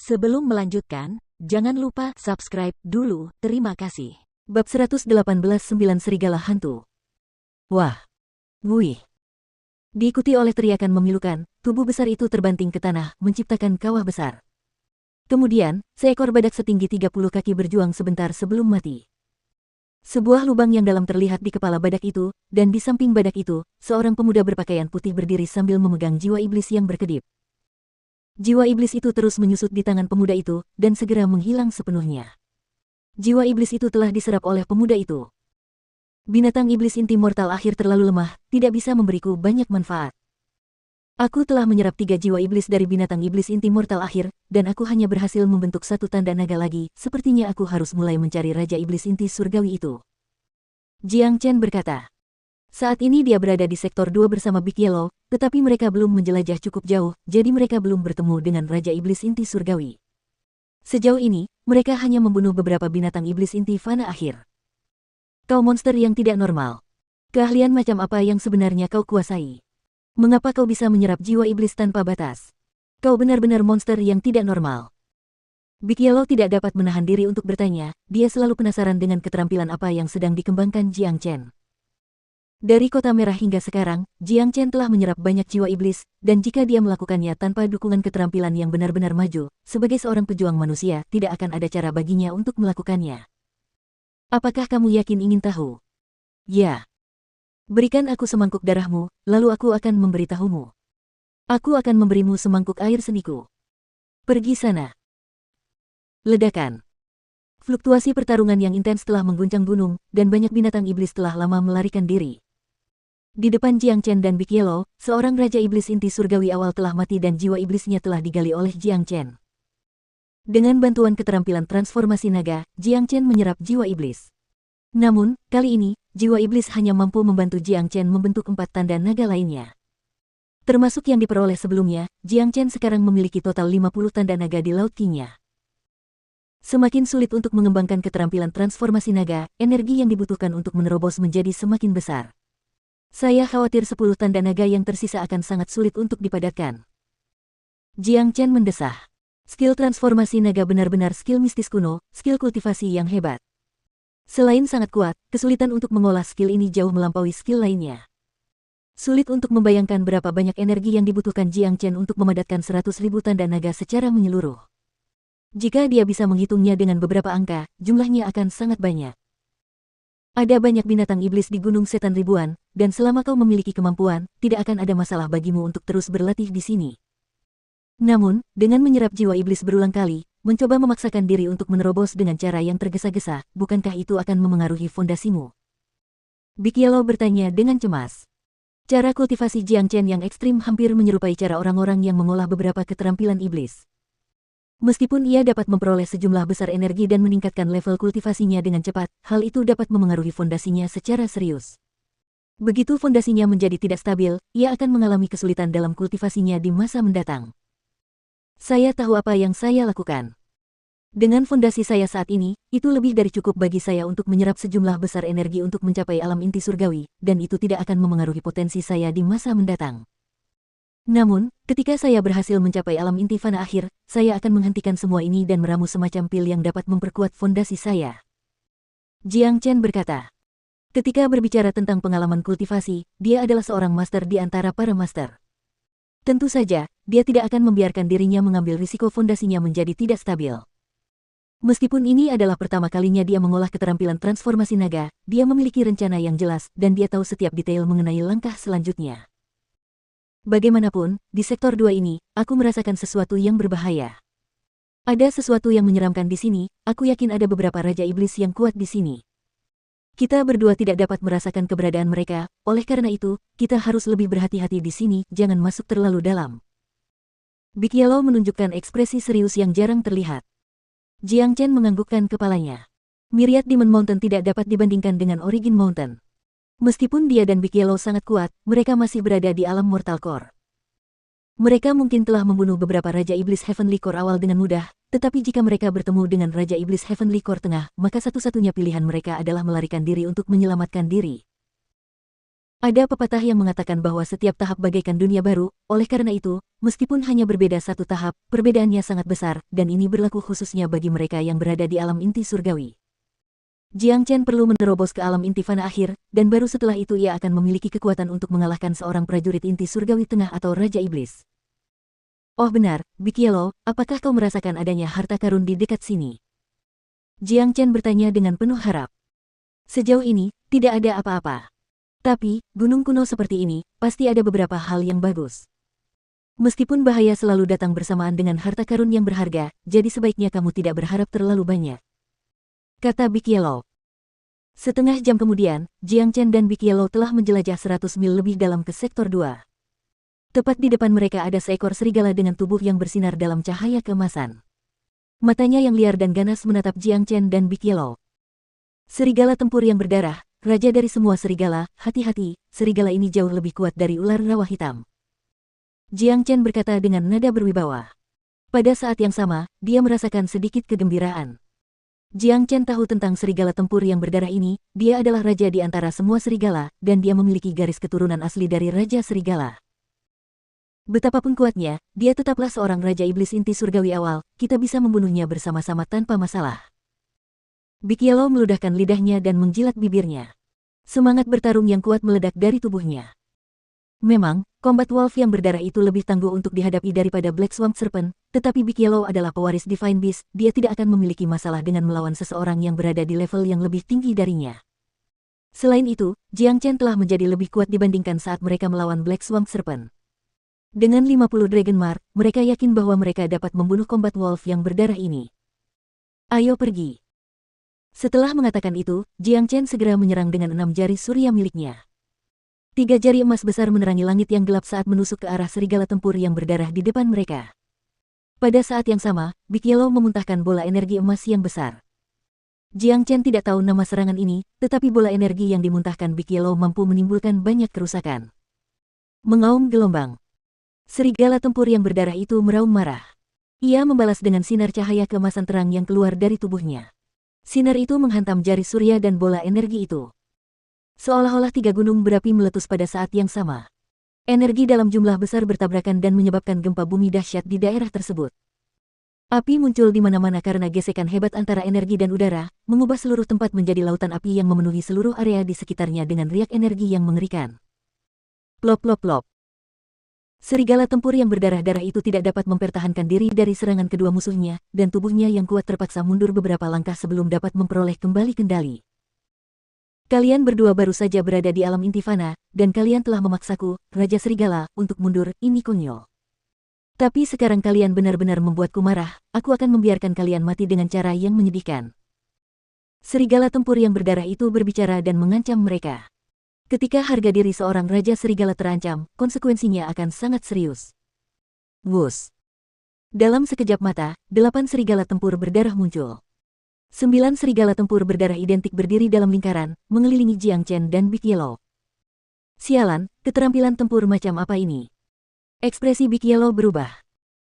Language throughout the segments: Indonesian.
Sebelum melanjutkan, jangan lupa subscribe dulu, terima kasih. Bab 118 9 Serigala Hantu. Wah. Wuih. Diikuti oleh teriakan memilukan, tubuh besar itu terbanting ke tanah, menciptakan kawah besar. Kemudian, seekor badak setinggi 30 kaki berjuang sebentar sebelum mati. Sebuah lubang yang dalam terlihat di kepala badak itu, dan di samping badak itu, seorang pemuda berpakaian putih berdiri sambil memegang jiwa iblis yang berkedip. Jiwa iblis itu terus menyusut di tangan pemuda itu, dan segera menghilang sepenuhnya. Jiwa iblis itu telah diserap oleh pemuda itu. Binatang iblis inti mortal akhir terlalu lemah, tidak bisa memberiku banyak manfaat. Aku telah menyerap 3 jiwa iblis dari binatang iblis inti mortal akhir, dan aku hanya berhasil membentuk 1 tanda naga lagi, sepertinya aku harus mulai mencari Raja Iblis Inti Surgawi itu. Jiang Chen berkata. Saat ini dia berada di sektor 2 bersama Big Yellow, tetapi mereka belum menjelajah cukup jauh, jadi mereka belum bertemu dengan Raja Iblis Inti Surgawi. Sejauh ini, mereka hanya membunuh beberapa binatang iblis inti fana akhir. Kau monster yang tidak normal. Keahlian macam apa yang sebenarnya kau kuasai? Mengapa kau bisa menyerap jiwa iblis tanpa batas? Kau benar-benar monster yang tidak normal. Big Yellow tidak dapat menahan diri untuk bertanya, dia selalu penasaran dengan keterampilan apa yang sedang dikembangkan Jiang Chen. Dari Kota Merah hingga sekarang, Jiang Chen telah menyerap banyak jiwa iblis, dan jika dia melakukannya tanpa dukungan keterampilan yang benar-benar maju, sebagai seorang pejuang manusia, tidak akan ada cara baginya untuk melakukannya. Apakah kamu yakin ingin tahu? Ya. Berikan aku semangkuk darahmu, lalu aku akan memberitahumu. Aku akan memberimu semangkuk air seniku. Pergi sana. Ledakan. Fluktuasi pertarungan yang intens telah mengguncang gunung, dan banyak binatang iblis telah lama melarikan diri. Di depan Jiang Chen dan Big Yellow, seorang Raja Iblis Inti Surgawi awal telah mati dan jiwa iblisnya telah digali oleh Jiang Chen. Dengan bantuan keterampilan transformasi naga, Jiang Chen menyerap jiwa iblis. Namun, kali ini, jiwa iblis hanya mampu membantu Jiang Chen membentuk 4 tanda naga lainnya. Termasuk yang diperoleh sebelumnya, Jiang Chen sekarang memiliki total 50 tanda naga di Laut Qingnya. Semakin sulit untuk mengembangkan keterampilan transformasi naga, energi yang dibutuhkan untuk menerobos menjadi semakin besar. Saya khawatir 10 tanda naga yang tersisa akan sangat sulit untuk dipadatkan. Jiang Chen mendesah. Skill transformasi naga benar-benar skill mistis kuno, skill kultivasi yang hebat. Selain sangat kuat, kesulitan untuk mengolah skill ini jauh melampaui skill lainnya. Sulit untuk membayangkan berapa banyak energi yang dibutuhkan Jiang Chen untuk memadatkan 100.000 tanda naga secara menyeluruh. Jika dia bisa menghitungnya dengan beberapa angka, jumlahnya akan sangat banyak. Ada banyak binatang iblis di Gunung Setan ribuan, dan selama kau memiliki kemampuan, tidak akan ada masalah bagimu untuk terus berlatih di sini. Namun, dengan menyerap jiwa iblis berulang kali, mencoba memaksakan diri untuk menerobos dengan cara yang tergesa-gesa, bukankah itu akan memengaruhi fondasimu? Big Yellow bertanya dengan cemas. Cara kultivasi Jiang Chen yang ekstrim hampir menyerupai cara orang-orang yang mengolah beberapa keterampilan iblis. Meskipun ia dapat memperoleh sejumlah besar energi dan meningkatkan level kultivasinya dengan cepat, hal itu dapat memengaruhi fondasinya secara serius. Begitu fondasinya menjadi tidak stabil, ia akan mengalami kesulitan dalam kultivasinya di masa mendatang. Saya tahu apa yang saya lakukan. Dengan fondasi saya saat ini, itu lebih dari cukup bagi saya untuk menyerap sejumlah besar energi untuk mencapai alam inti surgawi, dan itu tidak akan memengaruhi potensi saya di masa mendatang. Namun, ketika saya berhasil mencapai alam inti fana akhir, saya akan menghentikan semua ini dan meramu semacam pil yang dapat memperkuat fondasi saya. Jiang Chen berkata. Ketika berbicara tentang pengalaman kultivasi, dia adalah seorang master di antara para master. Tentu saja, dia tidak akan membiarkan dirinya mengambil risiko fondasinya menjadi tidak stabil. Meskipun ini adalah pertama kalinya dia mengolah keterampilan transformasi naga, dia memiliki rencana yang jelas, dan dia tahu setiap detail mengenai langkah selanjutnya. Bagaimanapun, di sektor 2 ini, aku merasakan sesuatu yang berbahaya. Ada sesuatu yang menyeramkan di sini, aku yakin ada beberapa Raja Iblis yang kuat di sini. Kita berdua tidak dapat merasakan keberadaan mereka, oleh karena itu, kita harus lebih berhati-hati di sini, jangan masuk terlalu dalam. Big Yellow menunjukkan ekspresi serius yang jarang terlihat. Jiang Chen menganggukkan kepalanya. Myriad Demon Mountain tidak dapat dibandingkan dengan Origin Mountain. Meskipun dia dan Big Yellow sangat kuat, mereka masih berada di alam Mortal Core. Mereka mungkin telah membunuh beberapa Raja Iblis Heavenly Core awal dengan mudah, tetapi jika mereka bertemu dengan Raja Iblis Heavenly Core tengah, maka satu-satunya pilihan mereka adalah melarikan diri untuk menyelamatkan diri. Ada pepatah yang mengatakan bahwa setiap tahap bagaikan dunia baru, oleh karena itu, meskipun hanya berbeda satu tahap, perbedaannya sangat besar, dan ini berlaku khususnya bagi mereka yang berada di alam inti surgawi. Jiang Chen perlu menerobos ke alam inti fana akhir, dan baru setelah itu ia akan memiliki kekuatan untuk mengalahkan seorang prajurit inti surgawi tengah atau Raja Iblis. Oh benar, Big Yellow, apakah kau merasakan adanya harta karun di dekat sini? Jiang Chen bertanya dengan penuh harap. Sejauh ini, tidak ada apa-apa. Tapi, gunung kuno seperti ini, pasti ada beberapa hal yang bagus. Meskipun bahaya selalu datang bersamaan dengan harta karun yang berharga, jadi sebaiknya kamu tidak berharap terlalu banyak. Kata Big Yellow. Setengah jam kemudian, Jiang Chen dan Big Yellow telah menjelajah 100 mil lebih dalam ke sektor 2. Tepat di depan mereka ada seekor serigala dengan tubuh yang bersinar dalam cahaya keemasan. Matanya yang liar dan ganas menatap Jiang Chen dan Big Yellow. Serigala tempur yang berdarah, raja dari semua serigala, hati-hati, serigala ini jauh lebih kuat dari ular rawa hitam. Jiang Chen berkata dengan nada berwibawa. Pada saat yang sama, dia merasakan sedikit kegembiraan. Jiang Chen tahu tentang serigala tempur yang berdarah ini, dia adalah raja di antara semua serigala, dan dia memiliki garis keturunan asli dari Raja Serigala. Betapapun kuatnya, dia tetaplah seorang Raja Iblis inti surgawi awal, kita bisa membunuhnya bersama-sama tanpa masalah. Big Yellow meludahkan lidahnya dan menjilat bibirnya. Semangat bertarung yang kuat meledak dari tubuhnya. Memang, Combat Wolf yang berdarah itu lebih tangguh untuk dihadapi daripada Black Swamp Serpent, tetapi Big Yellow adalah pewaris Divine Beast, dia tidak akan memiliki masalah dengan melawan seseorang yang berada di level yang lebih tinggi darinya. Selain itu, Jiang Chen telah menjadi lebih kuat dibandingkan saat mereka melawan Black Swamp Serpent. Dengan 50 Dragon Mark, mereka yakin bahwa mereka dapat membunuh Combat Wolf yang berdarah ini. Ayo pergi. Setelah mengatakan itu, Jiang Chen segera menyerang dengan 6 jari surya miliknya. 3 jari emas besar menerangi langit yang gelap saat menusuk ke arah serigala tempur yang berdarah di depan mereka. Pada saat yang sama, Big Yellow memuntahkan bola energi emas yang besar. Jiang Chen tidak tahu nama serangan ini, tetapi bola energi yang dimuntahkan Big Yellow mampu menimbulkan banyak kerusakan. Mengaum gelombang. Serigala tempur yang berdarah itu meraung marah. Ia membalas dengan sinar cahaya keemasan terang yang keluar dari tubuhnya. Sinar itu menghantam jari surya dan bola energi itu. Seolah-olah 3 gunung berapi meletus pada saat yang sama. Energi dalam jumlah besar bertabrakan dan menyebabkan gempa bumi dahsyat di daerah tersebut. Api muncul di mana-mana karena gesekan hebat antara energi dan udara, mengubah seluruh tempat menjadi lautan api yang memenuhi seluruh area di sekitarnya dengan riak energi yang mengerikan. Plop plop plop. Serigala tempur yang berdarah-darah itu tidak dapat mempertahankan diri dari serangan kedua musuhnya, dan tubuhnya yang kuat terpaksa mundur beberapa langkah sebelum dapat memperoleh kembali kendali. Kalian berdua baru saja berada di alam inti fana, dan kalian telah memaksaku, Raja Serigala, untuk mundur, ini konyol. Tapi sekarang kalian benar-benar membuatku marah, aku akan membiarkan kalian mati dengan cara yang menyedihkan. Serigala tempur yang berdarah itu berbicara dan mengancam mereka. Ketika harga diri seorang Raja Serigala terancam, konsekuensinya akan sangat serius. Wus. Dalam sekejap mata, 8 serigala tempur berdarah muncul. 9 serigala tempur berdarah identik berdiri dalam lingkaran, mengelilingi Jiang Chen dan Big Yellow. Sialan, keterampilan tempur macam apa ini? Ekspresi Big Yellow berubah.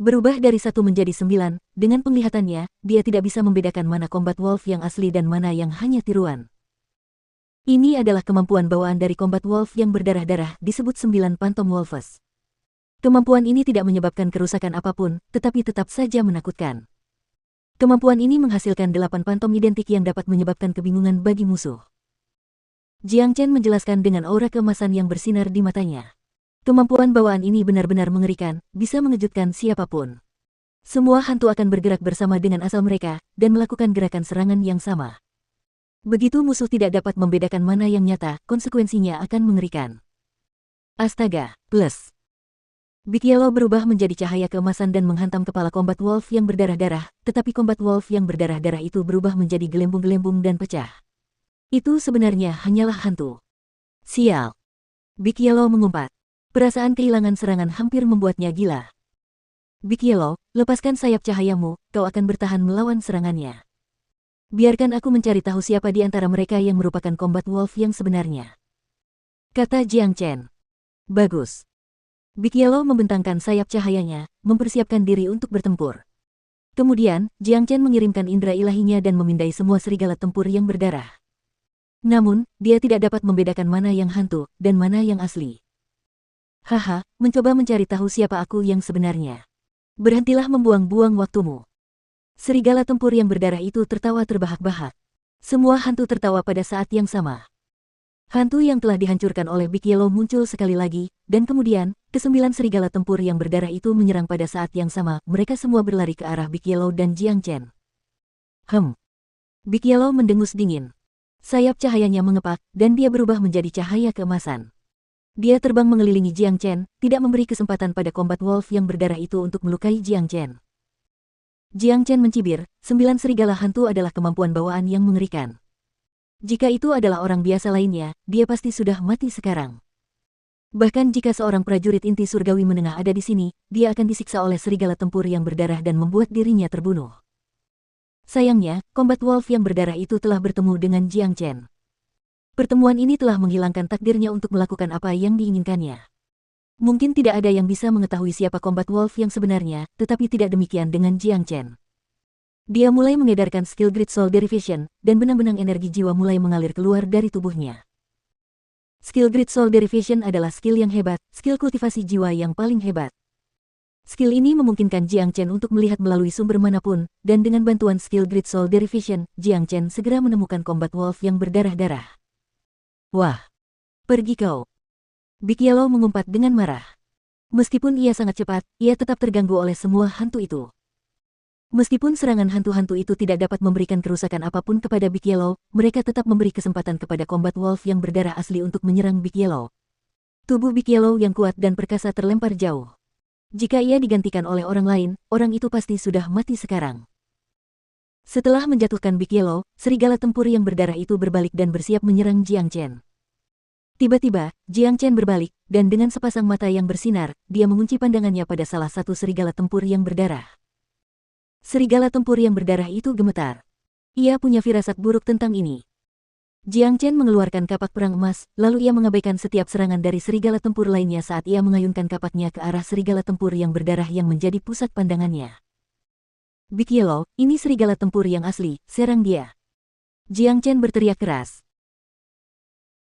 Berubah dari 1 menjadi 9, dengan penglihatannya, dia tidak bisa membedakan mana Combat Wolf yang asli dan mana yang hanya tiruan. Ini adalah kemampuan bawaan dari Combat Wolf yang berdarah-darah, disebut 9 Phantom Wolves. Kemampuan ini tidak menyebabkan kerusakan apapun, tetapi tetap saja menakutkan. Kemampuan ini menghasilkan 8 pantom identik yang dapat menyebabkan kebingungan bagi musuh. Jiang Chen menjelaskan dengan aura keemasan yang bersinar di matanya. Kemampuan bawaan ini benar-benar mengerikan, bisa mengejutkan siapapun. Semua hantu akan bergerak bersama dengan asal mereka, dan melakukan gerakan serangan yang sama. Begitu musuh tidak dapat membedakan mana yang nyata, konsekuensinya akan mengerikan. Astaga, plus. Big Yellow berubah menjadi cahaya keemasan dan menghantam kepala Combat Wolf yang berdarah-darah, tetapi Combat Wolf yang berdarah-darah itu berubah menjadi gelembung-gelembung dan pecah. Itu sebenarnya hanyalah hantu. Sial. Big Yellow mengumpat. Perasaan kehilangan serangan hampir membuatnya gila. Big Yellow, lepaskan sayap cahayamu, kau akan bertahan melawan serangannya. Biarkan aku mencari tahu siapa di antara mereka yang merupakan Combat Wolf yang sebenarnya. Kata Jiang Chen. Bagus. Big Yellow membentangkan sayap cahayanya, mempersiapkan diri untuk bertempur. Kemudian, Jiang Chen mengirimkan indera ilahinya dan memindai semua serigala tempur yang berdarah. Namun, dia tidak dapat membedakan mana yang hantu dan mana yang asli. Haha, mencoba mencari tahu siapa aku yang sebenarnya. Berhentilah membuang-buang waktumu. Serigala tempur yang berdarah itu tertawa terbahak-bahak. Semua hantu tertawa pada saat yang sama. Hantu yang telah dihancurkan oleh Big Yellow muncul sekali lagi, dan kemudian, kesembilan serigala tempur yang berdarah itu menyerang pada saat yang sama. Mereka semua berlari ke arah Big Yellow dan Jiang Chen. Big Yellow mendengus dingin. Sayap cahayanya mengepak, dan dia berubah menjadi cahaya keemasan. Dia terbang mengelilingi Jiang Chen, tidak memberi kesempatan pada Combat Wolf yang berdarah itu untuk melukai Jiang Chen. Jiang Chen mencibir, 9 serigala hantu adalah kemampuan bawaan yang mengerikan. Jika itu adalah orang biasa lainnya, dia pasti sudah mati sekarang. Bahkan jika seorang prajurit inti surgawi menengah ada di sini, dia akan disiksa oleh serigala tempur yang berdarah dan membuat dirinya terbunuh. Sayangnya, Combat Wolf yang berdarah itu telah bertemu dengan Jiang Chen. Pertemuan ini telah menghilangkan takdirnya untuk melakukan apa yang diinginkannya. Mungkin tidak ada yang bisa mengetahui siapa Combat Wolf yang sebenarnya, tetapi tidak demikian dengan Jiang Chen. Dia mulai mengedarkan skill Great Soul Derivation, dan benang-benang energi jiwa mulai mengalir keluar dari tubuhnya. Skill Great Soul Derivation adalah skill yang hebat, skill kultivasi jiwa yang paling hebat. Skill ini memungkinkan Jiang Chen untuk melihat melalui sumber manapun, dan dengan bantuan skill Great Soul Derivation, Jiang Chen segera menemukan Combat Wolf yang berdarah-darah. Wah! Pergi kau! Big Yellow mengumpat dengan marah. Meskipun ia sangat cepat, ia tetap terganggu oleh semua hantu itu. Meskipun serangan hantu-hantu itu tidak dapat memberikan kerusakan apapun kepada Big Yellow, mereka tetap memberi kesempatan kepada Combat Wolf yang berdarah asli untuk menyerang Big Yellow. Tubuh Big Yellow yang kuat dan perkasa terlempar jauh. Jika ia digantikan oleh orang lain, orang itu pasti sudah mati sekarang. Setelah menjatuhkan Big Yellow, serigala tempur yang berdarah itu berbalik dan bersiap menyerang Jiang Chen. Tiba-tiba, Jiang Chen berbalik, dan dengan sepasang mata yang bersinar, dia mengunci pandangannya pada salah satu serigala tempur yang berdarah. Serigala tempur yang berdarah itu gemetar. Ia punya firasat buruk tentang ini. Jiang Chen mengeluarkan kapak perang emas, lalu ia mengabaikan setiap serangan dari serigala tempur lainnya saat ia mengayunkan kapaknya ke arah serigala tempur yang berdarah yang menjadi pusat pandangannya. Big Yellow, ini serigala tempur yang asli, serang dia. Jiang Chen berteriak keras.